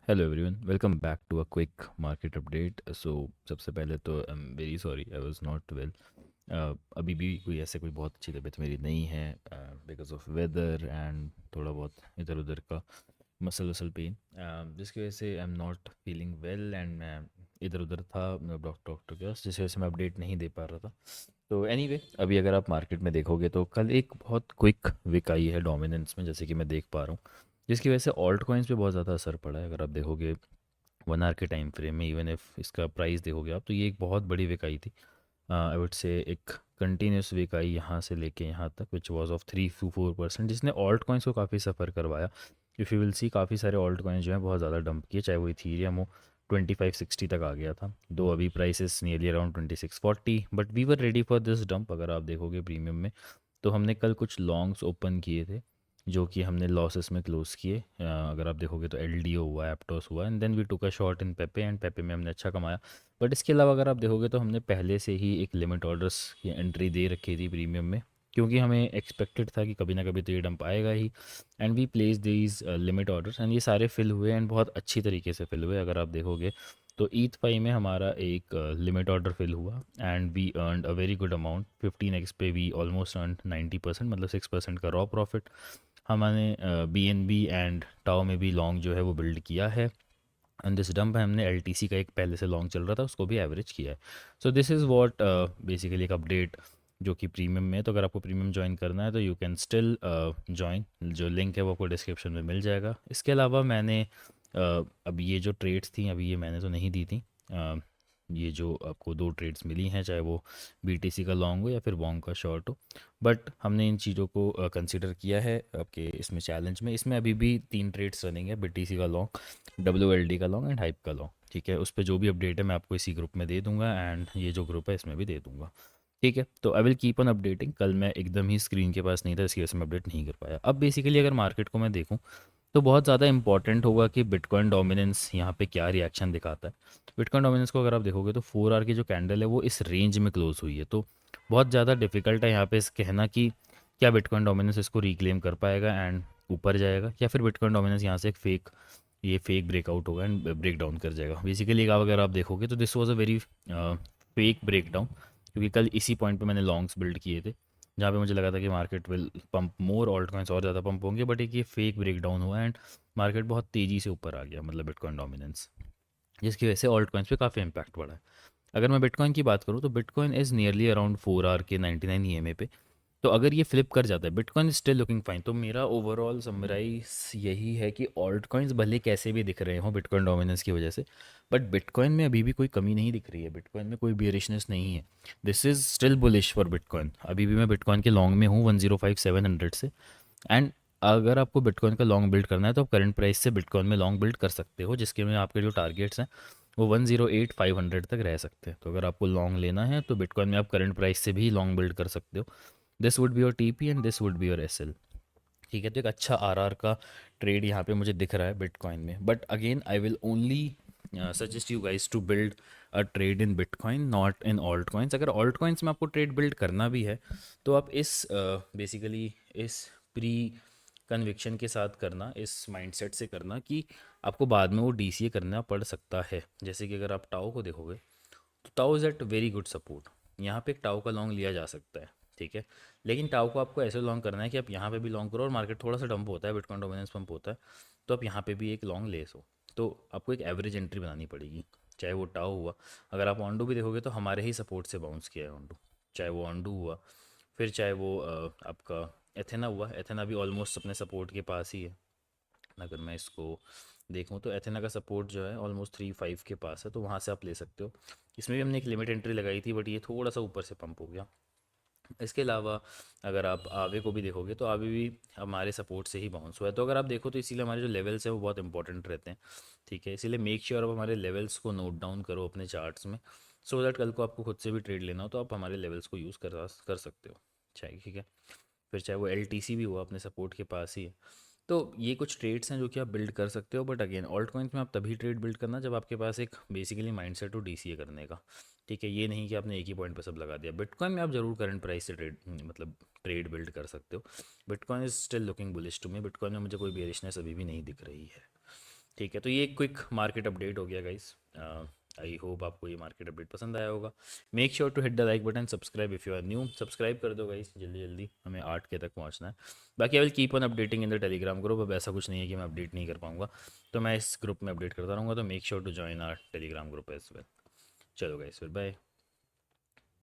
Hello everyone, welcome back to a quick market update. So सबसे पहले तो I am very sorry, I was not well. अभी भी कोई बहुत अच्छी तबीयत मेरी नहीं है, बिकॉज ऑफ वेदर एंड थोड़ा बहुत इधर उधर का मसल वसल पेन, जिसकी वजह से I am not feeling well and मैं इधर उधर था डॉक्टर के पास, जिस वजह से मैं अपडेट नहीं दे पा रहा था। तो एनीवे अभी अगर आप मार्केट में देखोगे तो कल एक बहुत क्विक विक आई है डोमिनेंस में, जैसे कि मैं देख पा रहा हूँ, जिसकी वजह से ऑल्ट कॉइन्स पे बहुत ज़्यादा असर पड़ा है। अगर आप देखोगे 1 आवर के टाइम फ्रेम में, इवन इफ इसका प्राइस देखोगे आप, तो ये एक बहुत बड़ी विक आई थी। आई वुड से एक कंटिन्यूस विक आई यहाँ से लेके यहाँ तक, विच वाज ऑफ 3 to 4%, जिसने ऑल्ट कॉइन्स को काफ़ी सफ़र करवाया। इफ़ यू विल सी, काफ़ी सारे ऑल्ट कॉइन्स जो हैं बहुत ज़्यादा डंप किए, चाहे वो इथीरियम हो, 2560 तक आ गया था। दो अभी prices nearly around 2640, but we were ready for this dump. अगर आप देखोगे प्रीमियम में, तो हमने कल कुछ लॉन्ग्स ओपन किए थे जो कि हमने लॉसेस में क्लोज किए। अगर आप देखोगे तो एल हुआ, एप्टोस हुआ, and then we took a shot in Pepe, and Pepe में हमने अच्छा कमाया। बट इसके अलावा अगर आप देखोगे तो हमने पहले से ही एक लिमिट ऑर्डर्स की एंट्री दे रखी थी प्रीमियम में, क्योंकि हमें एक्सपेक्टेड था कि कभी ना कभी तो ये डंप आएगा ही। And we place these limit orders, and ये सारे फिल हुए एंड बहुत अच्छी तरीके से फिल हुए। अगर आप देखोगे तो ईथ पाई में हमारा एक लिमिट ऑर्डर फिल हुआ and we earned a very good amount. 15x पे वी ऑलमोस्ट अर्न 90%, मतलब 6% का रॉ प्रॉफिट। हमने BNB एंड टाओ में भी लॉन्ग जो है वो बिल्ड किया है। एंड दिस डंप हमने LTC का एक पहले से लॉन्ग चल रहा था, उसको भी एवरेज किया है। So this is what basically एक अपडेट जो कि प्रीमियम में है। तो अगर आपको प्रीमियम ज्वाइन करना है तो यू कैन स्टिल ज्वाइन, जो लिंक है वो आपको डिस्क्रिप्शन में मिल जाएगा। इसके अलावा मैंने अब ये जो ट्रेड्स थी, अभी ये मैंने तो नहीं दी थी। ये जो आपको दो ट्रेड्स मिली हैं, चाहे वो BTC का लॉन्ग हो या फिर वोंग का शॉर्ट हो, बट हमने इन चीज़ों को कंसिडर किया है आपके इसमें चैलेंज में। इसमें अभी भी 3 ट्रेड्स रनिंग है, BTC का लॉन्ग, WLD का लॉन्ग एंड हाइप का लॉन्ग। ठीक है, उस पर जो भी अपडेट है मैं आपको इसी ग्रुप में दे दूंगा, एंड ये जो ग्रुप है इसमें भी दे दूंगा। ठीक है, तो I will keep on updating. कल मैं एकदम ही स्क्रीन के पास नहीं था, इसकी वजह से मैं अपडेट नहीं कर पाया। अब बेसिकली अगर मार्केट को मैं देखूँ तो बहुत ज़्यादा इंपॉर्टेंट होगा कि बिटकॉइन डोमिनेंस यहाँ पे क्या रिएक्शन दिखाता है। बिटकॉइन डोमिनेंस को अगर आप देखोगे तो 4 आवर की जो कैंडल है वो इस रेंज में क्लोज हुई है, तो बहुत ज़्यादा डिफिकल्ट है यहाँ पे कहना कि क्या बिटकॉइन डोमिनेंस इसको रिक्लेम कर पाएगा एंड ऊपर जाएगा, या फिर बिटकॉइन डोमिनेंस यहाँ से एक फेक ब्रेकआउट होगा एंड ब्रेक डाउन कर जाएगा। बेसिकली अगर आप देखोगे तो this was a very fake break down, क्योंकि कल इसी पॉइंट पे मैंने लॉन्ग्स बिल्ड किए थे, जहाँ पे मुझे लगा था कि market will pump more, alt coins और ज़्यादा पंप होंगे, बट एक ये फेक ब्रेक डाउन हुआ एंड मार्केट बहुत तेज़ी से ऊपर आ गया, मतलब बिटकॉइन डोमिनेंस, जिसकी वजह से ऑल्ट कॉइन्स पे काफ़ी इंपैक्ट पड़ा है। अगर मैं बिटकॉइन की बात करूँ तो Bitcoin is nearly around 4 hour के 99 EMA पे। तो अगर ये फ्लिप कर जाता है, bitcoin is still looking fine. तो मेरा ओवरऑल समराइज यही है कि ऑल्ट कॉइन्स भले कैसे भी दिख रहे हों बिटकॉइन डोमिनेंस की वजह से, बट बिटकॉइन में अभी भी कोई कमी नहीं दिख रही है, बिटकॉइन में कोई बियरिशनेस नहीं है। This is still bullish for bitcoin. अभी भी मैं बिटकॉइन के लॉन्ग में हूँ 105,700 से। एंड अगर आपको बिटकॉइन का लॉन्ग बिल्ड करना है तो आप करंट प्राइस से बिटकॉइन में लॉन्ग बिल्ड कर सकते हो, जिसके में आपके जो टारगेट्स हैं वो 108,500 तक रह सकते हैं। तो अगर आपको लॉन्ग लेना है तो बिटकॉइन में आप करंट प्राइस से भी लॉन्ग बिल्ड कर सकते हो। This would be your TP and this would be your SL। ठीक है, तो एक अच्छा RR का ट्रेड यहाँ पे मुझे दिख रहा है बिटकॉइन में, but again I will only suggest you guys to build a trade in Bitcoin, not in alt coins. अगर ऑल्ट कॉइन्स में आपको ट्रेड बिल्ड करना भी है तो आप इस बेसिकली इस प्री कन्विक्शन के साथ करना, इस माइंडसेट से करना कि आपको बाद में वो DCA करना पड़ सकता है। जैसे कि अगर आप टाओ को देखोगे तो Tao is at very good support, यहाँ पे एक टाओ का लॉन्ग लिया जा सकता है। ठीक है, लेकिन टाओ को आपको ऐसे लॉन्ग करना है कि आप यहाँ पे भी लॉन्ग करो और मार्केट थोड़ा सा डंप होता है, बिटकॉइन डोमिनेंस पंप होता है, तो आप यहाँ पे भी एक लॉन्ग ले सो। तो आपको एक एवरेज एंट्री बनानी पड़ेगी, चाहे वो टाओ हुआ। अगर आप ऑन्डू भी देखोगे तो हमारे ही सपोर्ट से बाउंस किया है ऑन्डू, चाहे वो ऑन्डू हुआ, फिर चाहे वो आपका एथेना हुआ। एथेना भी ऑलमोस्ट अपने सपोर्ट के पास ही है। अगर मैं इसको देखूँ तो एथेना का सपोर्ट जो है ऑलमोस्ट 3.5 के पास है, तो वहाँ से आप ले सकते हो। इसमें भी हमने एक लिमिट एंट्री लगाई थी, बट ये थोड़ा सा ऊपर से पंप हो गया। इसके अलावा अगर आप आवे को भी देखोगे तो आवे भी हमारे सपोर्ट से ही बाउंस हुआ है। तो अगर आप देखो तो इसीलिए हमारे जो लेवल्स हैं वो बहुत इंपॉर्टेंट रहते हैं। ठीक है, इसीलिए मेक श्योर आप हमारे लेवल्स को नोट डाउन करो अपने चार्ट्स में, सो दैट कल को आपको खुद से भी ट्रेड लेना हो तो आप हमारे लेवल्स को यूज़ कर सकते हो। चाहिए, ठीक है। फिर चाहे वो LTC भी हुआ, अपने सपोर्ट के पास ही है। तो ये कुछ ट्रेड्स हैं जो कि आप बिल्ड कर सकते हो, बट अगेन ऑल्ट कॉइन्स में आप तभी ट्रेड बिल्ड करना जब आपके पास एक बेसिकली माइंडसेट हो DCA करने का। ठीक है, ये नहीं कि आपने एक ही पॉइंट पे सब लगा दिया। बिटकॉइन में आप जरूर करंट प्राइस से मतलब ट्रेड बिल्ड कर सकते हो। Bitcoin is still looking bullish to me. Bitcoin में मुझे कोई बेरिशनेस अभी भी नहीं दिख रही है। ठीक है, तो ये एक क्विक मार्केट अपडेट हो गया गाइस। आई होप आपको ये मार्केट अपडेट पसंद आया होगा। Make sure to hit the like button, subscribe if you are new, subscribe कर दो गाइस जल्दी जल्दी, हमें 8K तक पहुंचना है। बाकी I will keep on updating in the Telegram group. अब ऐसा कुछ नहीं है कि मैं अपडेट नहीं कर पाऊंगा, तो मैं इस ग्रुप में अपडेट करता रहूँगा, तो make sure to join our telegram group as well. चलो गाइस, फिर बाय।